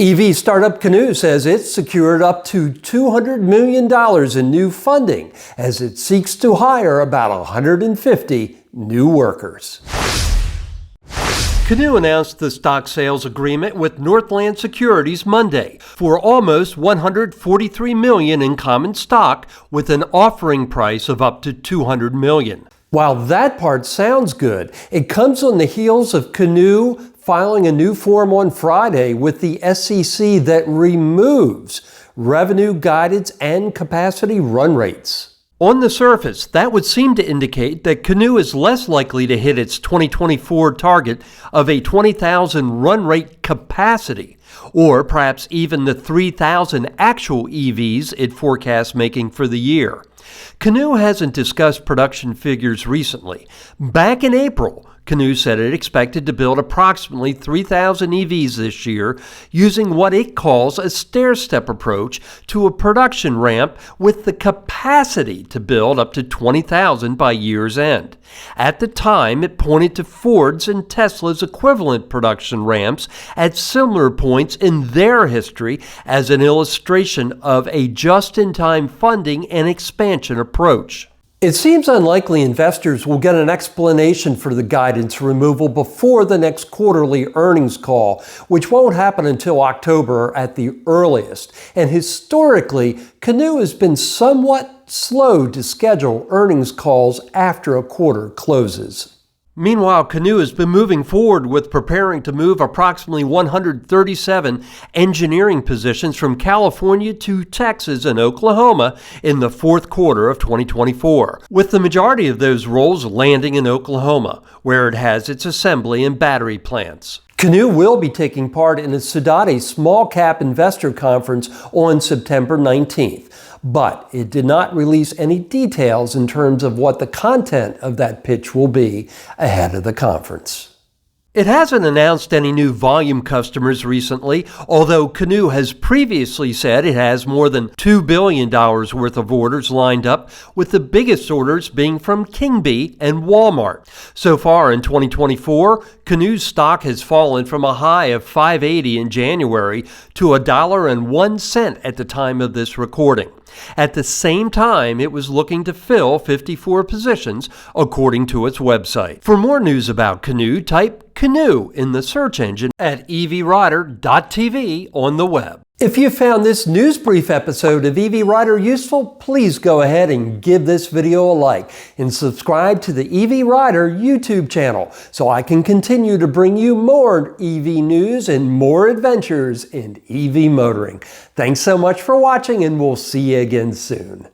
EV startup Canoo says it's secured up to $200 million in new funding as it seeks to hire about 150 new workers. Canoo announced the stock sales agreement with Northland Securities Monday for almost $143 million in common stock with an offering price of up to $200 million. While that part sounds good, it comes on the heels of Canoo filing a new form on Friday with the SEC that removes revenue guidance and capacity run rates. On the surface, that would seem to indicate that Canoo is less likely to hit its 2024 target of a 20,000 run rate capacity, or perhaps even the 3,000 actual EVs it forecasts making for the year. Canoo hasn't discussed production figures recently. Back in April, Canoo said it expected to build approximately 3,000 EVs this year using what it calls a stair-step approach to a production ramp with the capacity to build up to 20,000 by year's end. At the time, it pointed to Ford's and Tesla's equivalent production ramps at similar points in their history as an illustration of a just-in-time funding and expansion approach. It seems unlikely investors will get an explanation for the guidance removal before the next quarterly earnings call, which won't happen until October at the earliest. And historically, Canoo has been somewhat slow to schedule earnings calls after a quarter closes. Meanwhile, Canoo has been moving forward with preparing to move approximately 137 engineering positions from California to Texas and Oklahoma in the fourth quarter of 2024, with the majority of those roles landing in Oklahoma, where it has its assembly and battery plants. Canoo will be taking part in the Sidoti Small Cap Investor Conference on September 19th. But it did not release any details in terms of what the content of that pitch will be ahead of the conference. It hasn't announced any new volume customers recently, although Canoo has previously said it has more than $2 billion worth of orders lined up, with the biggest orders being from King Bee and Walmart. So far in 2024, Canoo's stock has fallen from a high of $5.80 in January to $1.01 at the time of this recording. At the same time, it was looking to fill 54 positions, according to its website. For more news about Canoo, type Canoo in the search engine at evrider.tv on the web. If you found this news brief episode of EV Rider useful, please go ahead and give this video a like and subscribe to the EV Rider YouTube channel so I can continue to bring you more EV news and more adventures in EV motoring. Thanks so much for watching, and we'll see you again soon.